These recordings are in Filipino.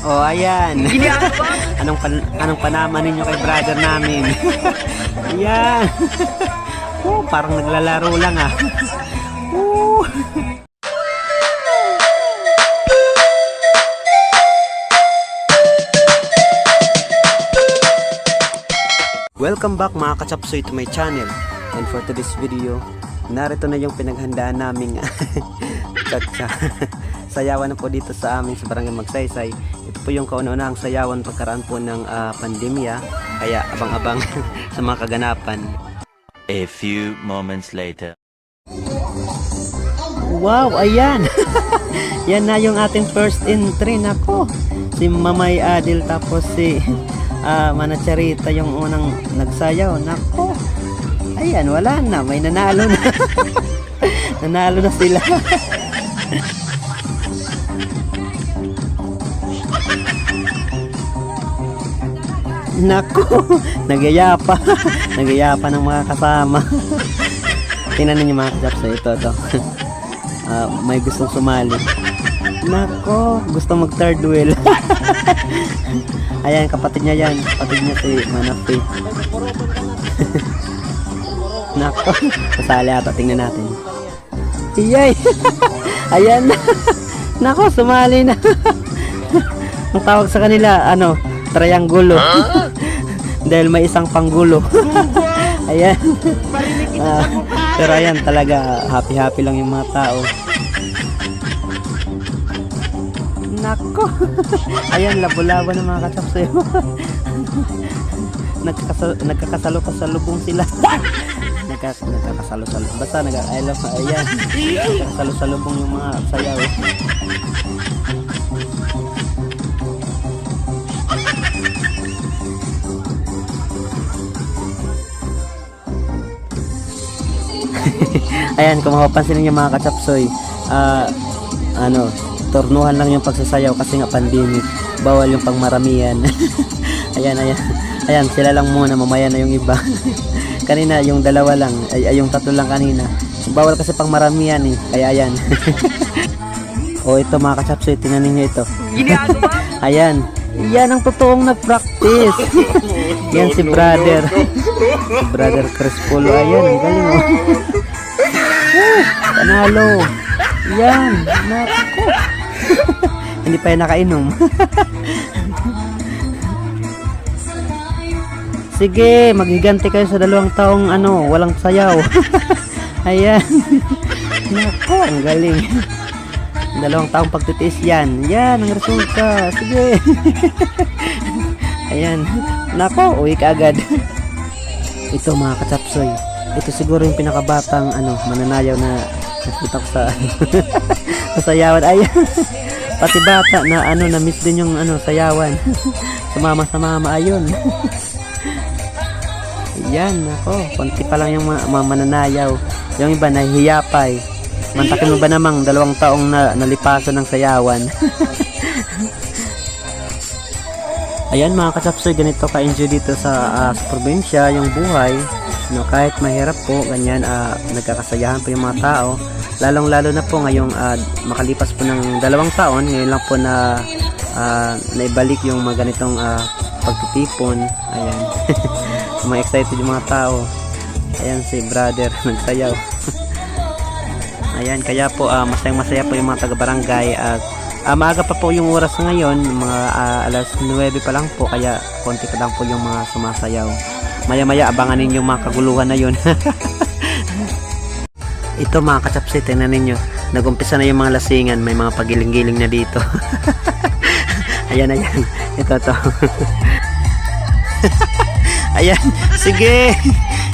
Oh, ayan. Anong panama ninyo kay brother namin? Ayan. Oh, parang naglalaro lang ah. Oh. Welcome back mga kachapsoy to my channel. And for today's video, narito na yung pinaghandaan naming sayawan na po dito sa amin sa Barangay Magsaysay. Ito po yung kauna-unahang sayawan pagkaraan po ng pandemya. Kaya abang-abang sa mga kaganapan. A few moments later. Wow, ayan. Yan na yung ating first entry. Nako, si Mamay Adil tapos si Manacharita yung unang nagsayaw. Nako, ayan, wala na, may nanalo na. Nanalo na sila. Nako, nagayapa. Nagayapa ng mga kasama. Tingnan niyo mga kajaps, ito. May gustong sumali. Nako, gusto mag third wheel. Ayan, kapatid niya yan. Kapatid niya si Manafi. Nako, kasali ata. Tingnan natin. Iyay. Ayan na. Nako, sumali na. Ang tawag sa kanila, triangulo. Dahil may isang panggulo. Ayan. Pero ayan, talaga happy lang yung mga tao. Nako. Ayan, labo-labo ng mga katsapsoy. Nagkakasalo-kasalubong sila. Nagkakasalo-salo. Basta I love, ayan. Nagkakasalo-salubong yung mga sayaw. Ayan, kung mapapansin niyo mga katsapsoy, tornuhan lang yung pagsasayaw kasi nga pandemic, bawal yung pangmaramihan. Ayan, sila lang muna, mamaya na yung iba. Kanina yung dalawa lang, yung tatlo lang kanina, bawal kasi pangmaramihan eh, kaya ayan. O ito mga katsapsoy, tingnan niyo ito. Ayan, yan ang totoong nag-practice. Yan si brother Chris Polo. Ayan, ang galing oh. Panalo. Yan, nako. Hindi pa yan nakainom. Sige, maghiganti kayo sa 2 taong walang sayaw. Ayan. Nako, ang galing. 2 taong pagtitiis yan. Yan ang resulta. Sige. Ayan. Nako, uwi ka agad. Ito mga katsapsoy, ito siguro yung pinakabatang mananayaw na nakita ko sa sayawan. Ayan. Pati bata na na-miss din yung sayawan. Sumama ayun. Yan, ako, konti pa lang yung mananayaw. Yung iba nahihiyapay. Mantakin mo ba namang 2 taong na nalipasan ng sayawan. Ayan mga katsapsoy, ganito ka-enjoy dito sa probinsya yung buhay. Kahit mahirap po, ganyan nagkakasayahan po yung mga tao. Lalong-lalo na po ngayong makalipas po ng 2 taon, ngayon lang po na naibalik yung mga ganitong pagtitipon. Ayan. Mga excited yung mga tao. Ayan si brother nagsayaw. Ayan, kaya po masayang-masaya po yung mga taga-barangay at maaga pa po yung oras ngayon, mga alas 9 pa lang po, kaya konti pa lang po yung mga sumasayaw. Maya-maya abangan ninyo yung mga kaguluhan na yun. Ito mga katsapsoy, tingnan ninyo, nag-umpisa na yung mga lasingan, may mga pagiling-giling na dito. Ayan, ito. Ayan, sige,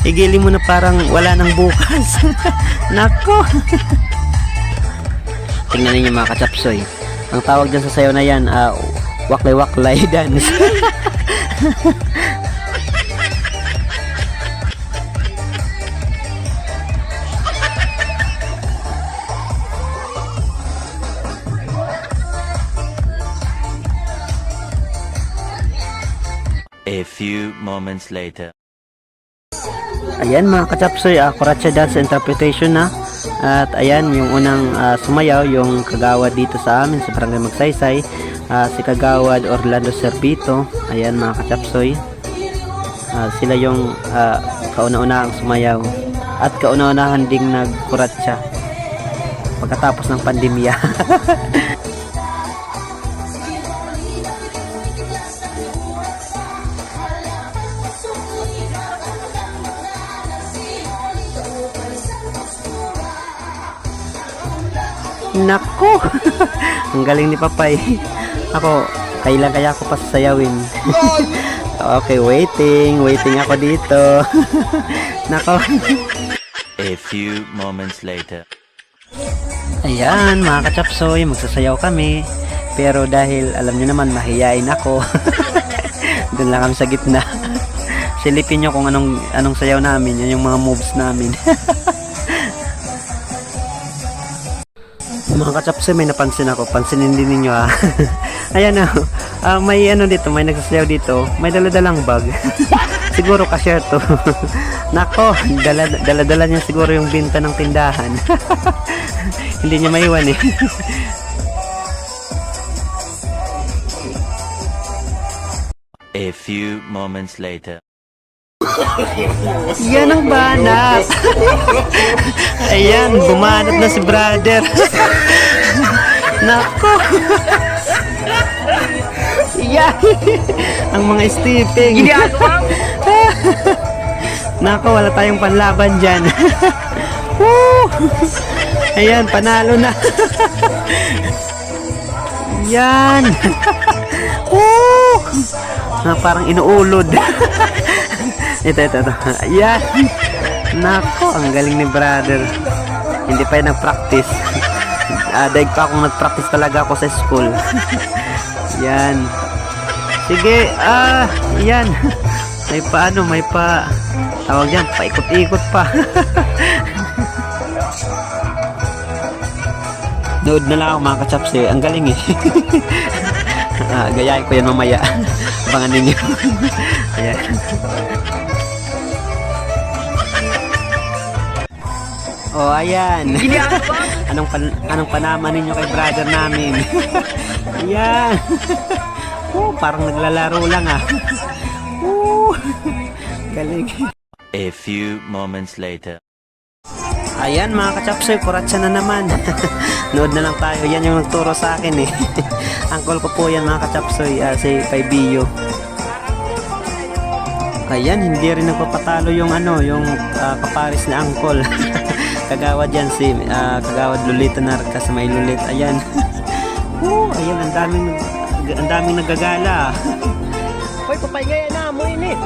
igiling mo na parang wala nang bukas. Nako. Tingnan ninyo mga katsapsoy, ang tawag dyan sa sayaw na yan, waklay-waklay dance. A few moments later. Ayan mga katsapsoy, Kuratsa dance interpretation na. At ayan yung unang sumayaw, yung kagawad dito sa amin sa Barangay Magsaysay. si Kagawad Orlando Servito. Ayan mga kachapsoy. Sila yung kauna-unahang sumayaw at kauna-unahan ding nagkuratsa pagkatapos ng pandemya. Nako! Ang galing ni Papay. Ako, kailan kaya ako pasasayawin? Okay, waiting ako dito. Nako. A few moments later. Ayan, mga kachapsoy, magsasayaw kami. Pero dahil alam niyo naman, mahiyain ako. Doon lang kami sa gitna. Silipin niyo kung anong sayaw namin. Yan yung mga moves namin. Mga kachapsoy, may napansin ako. Pansinin din ninyo ha. Ayan na. May dito, may nagsasayaw dito. May daladalang bag. Siguro cashier to. Nako, dala niya siguro yung binta ng tindahan. Hindi niya maiwan eh. A few moments later. Yan ang banat. Ayan, bumanat na si brother. Nako. Yan. Ang mga stepping. Nako, wala tayong panlaban dyan. Ayan, panalo na. Yan. Parang inuulod. Ito. Ayan. Nako, ang galing ni brother. Hindi pa yung nag-practice. Daig pa akong nag-practice talaga ako sa school. Yan. Sige, yan. May pa tawag yan, paikot-ikot pa. Nood na lang ako mga kachaps eh. Ang galing eh. Gayahin ko yan mamaya. Abangan ninyo. Ayan. Oh, ayan. Anong panama ninyo kay brother namin? Ayan. Parang naglalaro lang ah. Galing. A few moments later. Ayan mga kachapsoy, kuratsa na naman. Nood na lang tayo. Yan yung nagturo sa akin eh. Uncle ko po yan mga kachapsoy, si Paibio. Ayan, hindi rin nagpapatalo yung kaparis na uncle. Kagawad yan si Kagawad Lolita Narca sa may Lulit. Ayan. Ayan, ang daming nagagala. Hoy, papay ngayon na, mo init.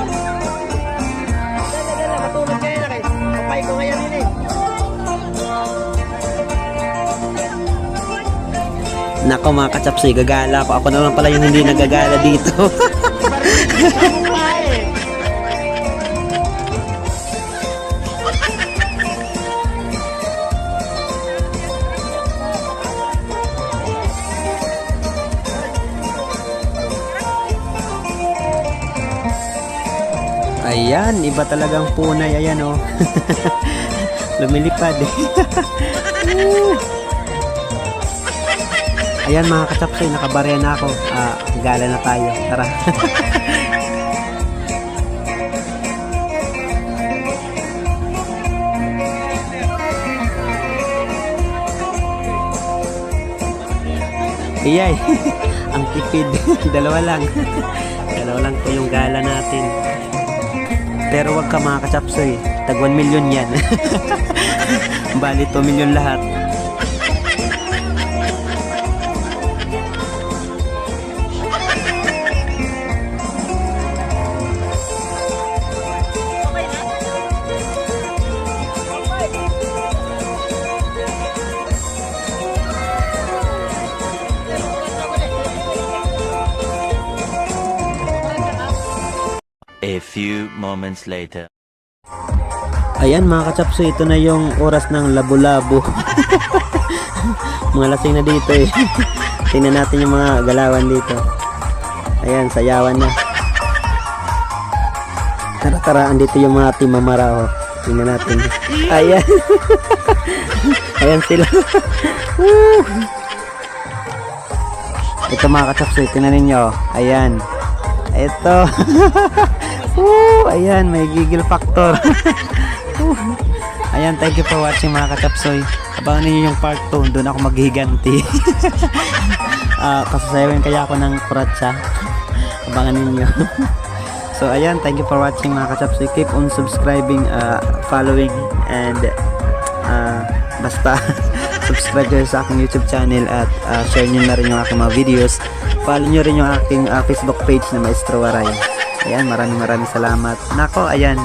Dala, matulog kayo na kayo. Papay ko ngayon init. Nako mga kachapsoy, gagala ako. Ako naman pala yung hindi nagagala dito. Ayan, iba talagang punay. Ayan oh. Lumilipad eh. Ayan mga kachapsoy, nakabarya na ako. Gala na tayo. Tara. Iyay. Ang tipid. Dalawa lang po yung gala natin. Pero wag ka mga kachapsoy, tag 1 million yan. Bali 2 million lahat. A few moments later. Ayan mga kachapsoy, ito na yung oras ng labo-labo. Mga lasing na dito eh. Tingnan natin yung mga galawan dito. Ayan, sayawan na. Tara, andito yung mga timamara oh. Tingnan natin. Ayan. Ayan sila. Ito mga ka-chapsoy, tingnan ninyo. Ayan. Ito. Woo! Ayan, may gigil factor. Ayan, thank you for watching mga ka-chapsoy. Abangan ninyo yung part 2. Doon ako maghiganti. Kasasayawin kaya ako ng kuratsa. Abangan ninyo. So ayan, thank you for watching mga ka-chapsoy. Keep on subscribing, following, and basta subscribe kayo sa aking YouTube channel at share nyo na rin yung aking mga videos. Follow nyo rin yung aking Facebook page na Maestro Waray. Ayan, maraming salamat. Nako, ayan,